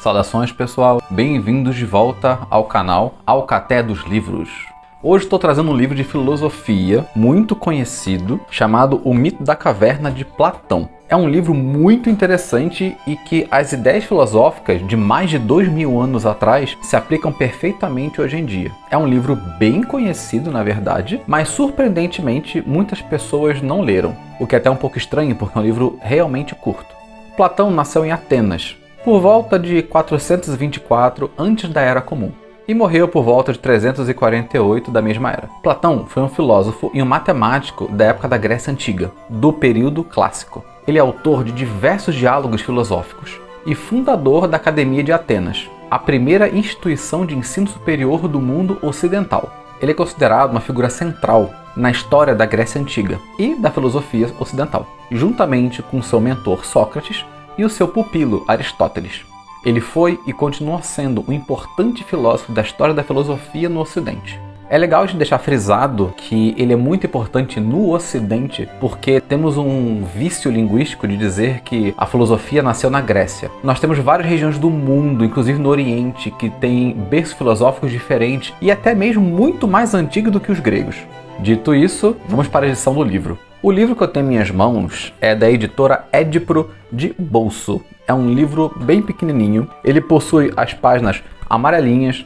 Saudações, pessoal, bem-vindos de volta ao canal Alcaté dos Livros. Hoje estou trazendo um livro de filosofia muito conhecido chamado O Mito da Caverna de Platão. É um livro muito interessante e que as ideias filosóficas de mais de 2000 anos atrás se aplicam perfeitamente hoje em dia. É um livro bem conhecido, na verdade, mas surpreendentemente muitas pessoas não leram, o que é até um pouco estranho porque é um livro realmente curto. Platão nasceu em Atenas, por volta de 424 antes da Era Comum, e morreu por volta de 348 da mesma era. Platão foi um filósofo e um matemático da época da Grécia Antiga, do período clássico. Ele é autor de diversos diálogos filosóficos e fundador da Academia de Atenas, a primeira instituição de ensino superior do mundo ocidental. Ele é considerado uma figura central na história da Grécia Antiga e da filosofia ocidental, juntamente com seu mentor Sócrates e o seu pupilo Aristóteles. Ele foi e continua sendo um importante filósofo da história da filosofia no Ocidente. É legal de deixar frisado que ele é muito importante no Ocidente porque temos um vício linguístico de dizer que a filosofia nasceu na Grécia. Nós temos várias regiões do mundo, inclusive no Oriente, que têm berços filosóficos diferentes e até mesmo muito mais antigos do que os gregos. Dito isso, vamos para a edição do livro. O livro que eu tenho em minhas mãos é da editora Édipro de Bolso. É um livro bem pequenininho, ele possui as páginas amarelinhas,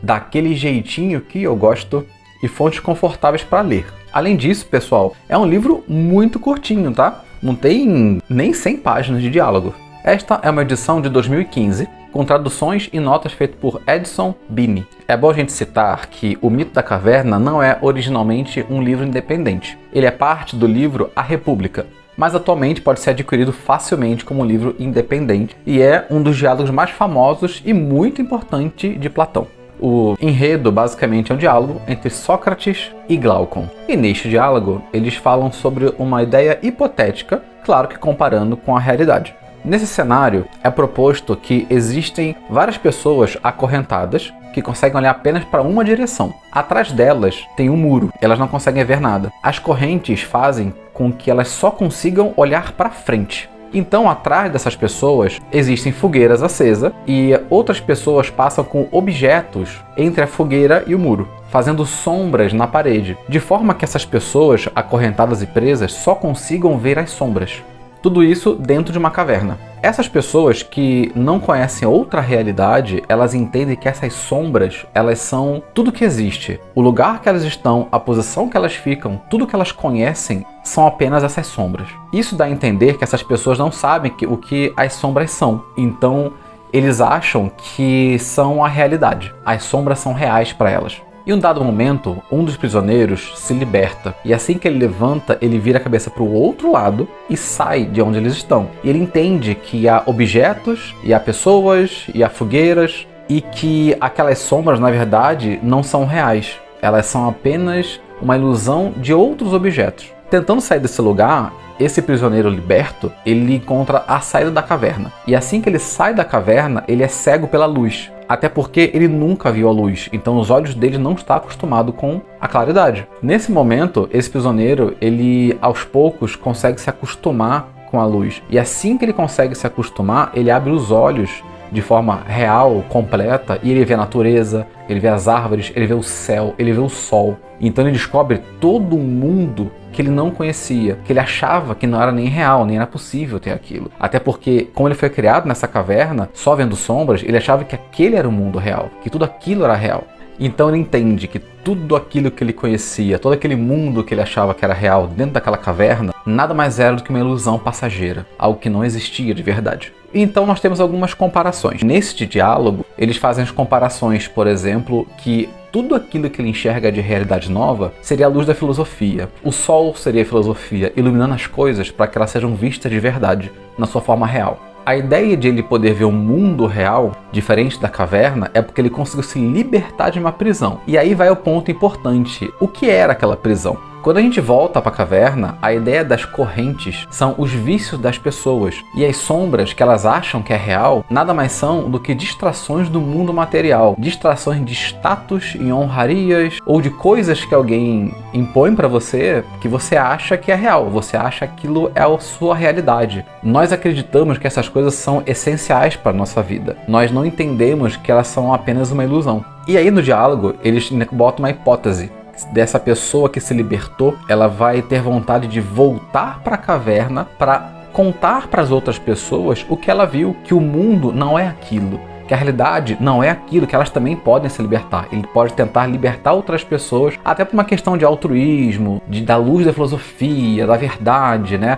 daquele jeitinho que eu gosto e fontes confortáveis para ler. Além disso, pessoal, é um livro muito curtinho, tá? Não tem nem 100 páginas de diálogo. Esta é uma edição de 2015, com traduções e notas feitas por Edson Bini. É bom a gente citar que O Mito da Caverna não é originalmente um livro independente. Ele é parte do livro A República, mas atualmente pode ser adquirido facilmente como um livro independente e é um dos diálogos mais famosos e muito importante de Platão. O enredo basicamente é um diálogo entre Sócrates e Glaucon. E neste diálogo eles falam sobre uma ideia hipotética, claro que comparando com a realidade. Nesse cenário é proposto que existem várias pessoas acorrentadas que conseguem olhar apenas para uma direção. Atrás delas tem um muro, elas não conseguem ver nada. As correntes fazem com que elas só consigam olhar para frente. Então, atrás dessas pessoas existem fogueiras acesas e outras pessoas passam com objetos entre a fogueira e o muro, fazendo sombras na parede, de forma que essas pessoas acorrentadas e presas só consigam ver as sombras. Tudo isso dentro de uma caverna. Essas pessoas que não conhecem outra realidade, elas entendem que essas sombras, elas são tudo que existe. O lugar que elas estão, a posição que elas ficam, tudo que elas conhecem são apenas essas sombras. Isso dá a entender que essas pessoas não sabem o que as sombras são. Então, eles acham que são a realidade. As sombras são reais para elas. Em um dado momento, um dos prisioneiros se liberta e assim que ele levanta, ele vira a cabeça para o outro lado e sai de onde eles estão. E ele entende que há objetos, e há pessoas, e há fogueiras e que aquelas sombras, na verdade, não são reais. Elas são apenas uma ilusão de outros objetos. Tentando sair desse lugar, esse prisioneiro liberto, ele encontra a saída da caverna. E assim que ele sai da caverna, ele é cego pela luz. Até porque ele nunca viu a luz, então os olhos dele não estão acostumados com a claridade. Nesse momento, esse prisioneiro, ele aos poucos consegue se acostumar com a luz. E assim que ele consegue se acostumar, ele abre os olhos de forma real, completa, e ele vê a natureza, ele vê as árvores, ele vê o céu, ele vê o sol. Então ele descobre todo um mundo que ele não conhecia, que ele achava que não era nem real, nem era possível ter aquilo. Até porque, como ele foi criado nessa caverna, só vendo sombras, ele achava que aquele era o mundo real, que tudo aquilo era real. Então ele entende que tudo aquilo que ele conhecia, todo aquele mundo que ele achava que era real dentro daquela caverna, nada mais era do que uma ilusão passageira, algo que não existia de verdade. Então nós temos algumas comparações. Neste diálogo, eles fazem as comparações, por exemplo, que tudo aquilo que ele enxerga de realidade nova seria a luz da filosofia. O sol seria a filosofia, iluminando as coisas para que elas sejam vistas de verdade, na sua forma real. A ideia de ele poder ver um mundo real, diferente da caverna, é porque ele conseguiu se libertar de uma prisão. E aí vai o ponto importante. O que era aquela prisão? Quando a gente volta para a caverna, a ideia das correntes são os vícios das pessoas, e as sombras que elas acham que é real nada mais são do que distrações do mundo material, distrações de status e honrarias ou de coisas que alguém impõe para você que você acha que é real, você acha que aquilo é a sua realidade. Nós acreditamos que essas coisas são essenciais para a nossa vida. Nós não entendemos que elas são apenas uma ilusão. E aí no diálogo eles botam uma hipótese dessa pessoa que se libertou, ela vai ter vontade de voltar para a caverna para contar para as outras pessoas o que ela viu, que o mundo não é aquilo, que a realidade não é aquilo, que elas também podem se libertar. Ele pode tentar libertar outras pessoas, até por uma questão de altruísmo, da luz da filosofia, da verdade, né?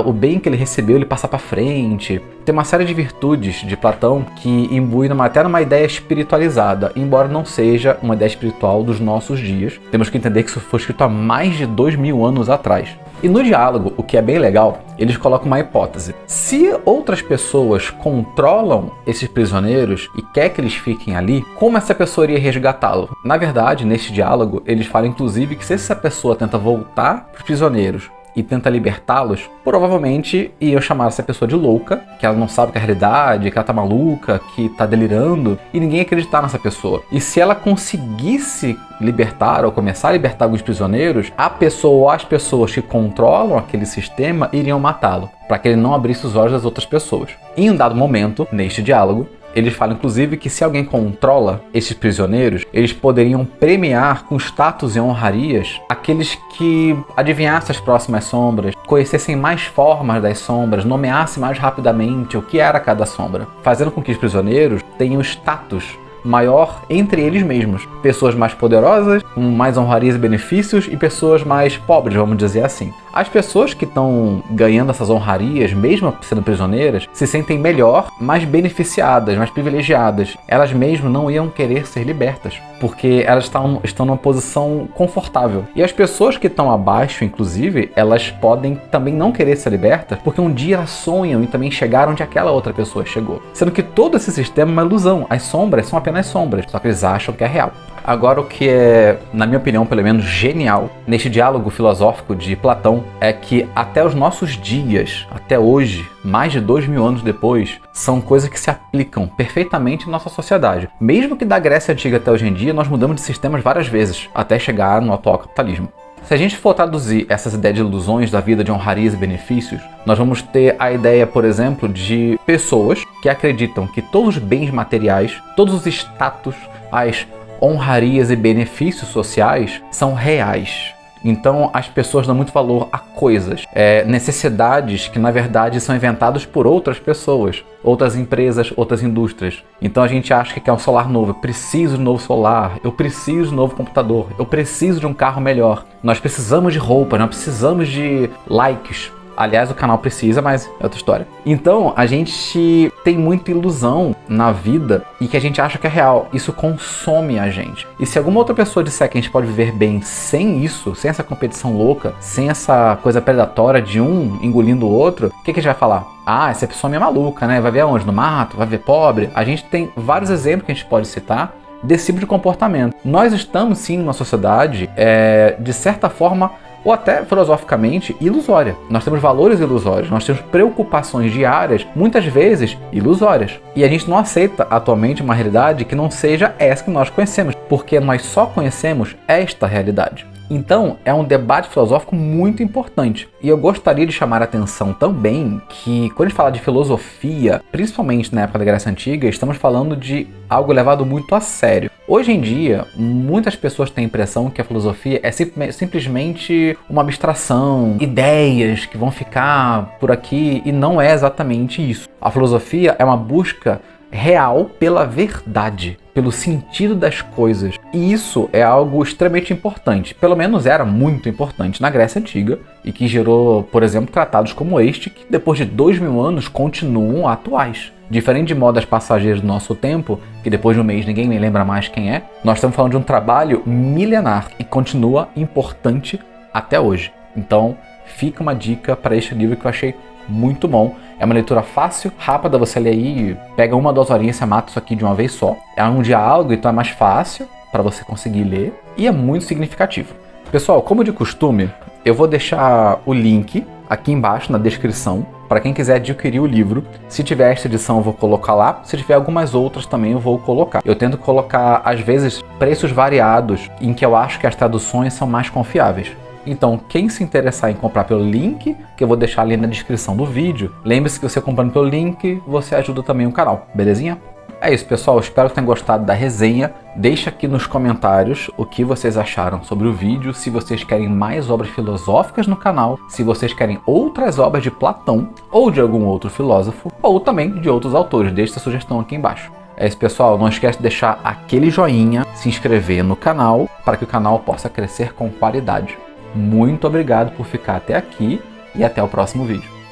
O bem que ele recebeu, ele passar para frente. Tem uma série de virtudes de Platão que imbuem até numa ideia espiritualizada, embora não seja uma ideia espiritual dos nossos dias. Temos que entender que isso foi escrito há mais de 2000 anos atrás. E no diálogo, o que é bem legal, eles colocam uma hipótese. Se outras pessoas controlam esses prisioneiros e quer que eles fiquem ali, como essa pessoa iria resgatá-lo? Na verdade, neste diálogo, eles falam inclusive que se essa pessoa tenta voltar para os prisioneiros e tenta libertá-los, provavelmente iam chamar essa pessoa de louca, que ela não sabe que é a realidade, que ela tá maluca, que tá delirando, e ninguém ia acreditar nessa pessoa. E se ela conseguisse libertar ou começar a libertar alguns prisioneiros, a pessoa ou as pessoas que controlam aquele sistema iriam matá-lo, para que ele não abrisse os olhos das outras pessoas. Em um dado momento, neste diálogo, eles falam, inclusive, que se alguém controla esses prisioneiros, eles poderiam premiar com status e honrarias aqueles que adivinhassem as próximas sombras, conhecessem mais formas das sombras, nomeassem mais rapidamente o que era cada sombra, fazendo com que os prisioneiros tenham status maior entre eles mesmos. Pessoas mais poderosas, com mais honrarias e benefícios, e pessoas mais pobres, vamos dizer assim. As pessoas que estão ganhando essas honrarias, mesmo sendo prisioneiras, se sentem melhor, mais beneficiadas, mais privilegiadas. Elas mesmo não iam querer ser libertas, porque elas estão numa posição confortável. E as pessoas que estão abaixo, inclusive, elas podem também não querer ser libertas, porque um dia elas sonham e também chegaram onde aquela outra pessoa chegou. Sendo que todo esse sistema é uma ilusão. As sombras são apenas sombras, só que eles acham que é real. Agora, o que é, na minha opinião, pelo menos genial, neste diálogo filosófico de Platão, é que até os nossos dias, até hoje, mais de 2000 anos depois, são coisas que se aplicam perfeitamente em nossa sociedade. Mesmo que da Grécia Antiga até hoje em dia, nós mudamos de sistemas várias vezes, até chegar no atual capitalismo. Se a gente for traduzir essas ideias de ilusões da vida de honrarias e benefícios, nós vamos ter a ideia, por exemplo, de pessoas que acreditam que todos os bens materiais, todos os status, as honrarias e benefícios sociais são reais. Então as pessoas dão muito valor a coisas, necessidades que na verdade são inventadas por outras pessoas, outras empresas, outras indústrias. Então a gente acha que quer um celular novo, eu preciso de um novo celular, eu preciso de um novo computador, eu preciso de um carro melhor. Nós precisamos de roupa, nós precisamos de likes. Aliás, o canal precisa, mas é outra história. Então, a gente tem muita ilusão na vida e que a gente acha que é real. Isso consome a gente. E se alguma outra pessoa disser que a gente pode viver bem sem isso, sem essa competição louca, sem essa coisa predatória de um engolindo o outro, o que a gente vai falar? Ah, essa pessoa é meio maluca, né? Vai ver aonde? No mato? Vai ver pobre? A gente tem vários exemplos que a gente pode citar desse tipo de comportamento. Nós estamos, sim, numa sociedade, de certa forma, ou até filosoficamente ilusória. Nós temos valores ilusórios, nós temos preocupações diárias, muitas vezes ilusórias. E a gente não aceita atualmente uma realidade que não seja essa que nós conhecemos, porque nós só conhecemos esta realidade. Então, é um debate filosófico muito importante. E eu gostaria de chamar a atenção também que, quando a gente fala de filosofia, principalmente na época da Grécia Antiga, estamos falando de algo levado muito a sério. Hoje em dia, muitas pessoas têm a impressão que a filosofia é simplesmente uma abstração, ideias que vão ficar por aqui, e não é exatamente isso. A filosofia é uma busca real pela verdade, pelo sentido das coisas. E isso é algo extremamente importante, pelo menos era muito importante na Grécia Antiga, e que gerou, por exemplo, tratados como este, que depois de 2000 anos continuam atuais. Diferente de modas passageiras do nosso tempo, que depois de um mês ninguém nem lembra mais quem é, nós estamos falando de um trabalho milenar e continua importante até hoje. Então, fica uma dica para este livro que eu achei muito bom. É uma leitura fácil, rápida, você lê aí, pega 1 ou 2 horinhas, você mata isso aqui de uma vez só. É um diálogo, então é mais fácil para você conseguir ler e é muito significativo. Pessoal, como de costume, eu vou deixar o link aqui embaixo na descrição para quem quiser adquirir o livro. Se tiver esta edição eu vou colocar lá, se tiver algumas outras também eu vou colocar. Eu tento colocar, às vezes, preços variados em que eu acho que as traduções são mais confiáveis. Então, quem se interessar em comprar pelo link, que eu vou deixar ali na descrição do vídeo, lembre-se que você comprando pelo link, você ajuda também o canal, belezinha? É isso, pessoal. Espero que tenham gostado da resenha. Deixa aqui nos comentários o que vocês acharam sobre o vídeo, se vocês querem mais obras filosóficas no canal, se vocês querem outras obras de Platão ou de algum outro filósofo, ou também de outros autores. Deixe sua sugestão aqui embaixo. É isso, pessoal. Não esquece de deixar aquele joinha, se inscrever no canal, para que o canal possa crescer com qualidade. Muito obrigado por ficar até aqui e até o próximo vídeo.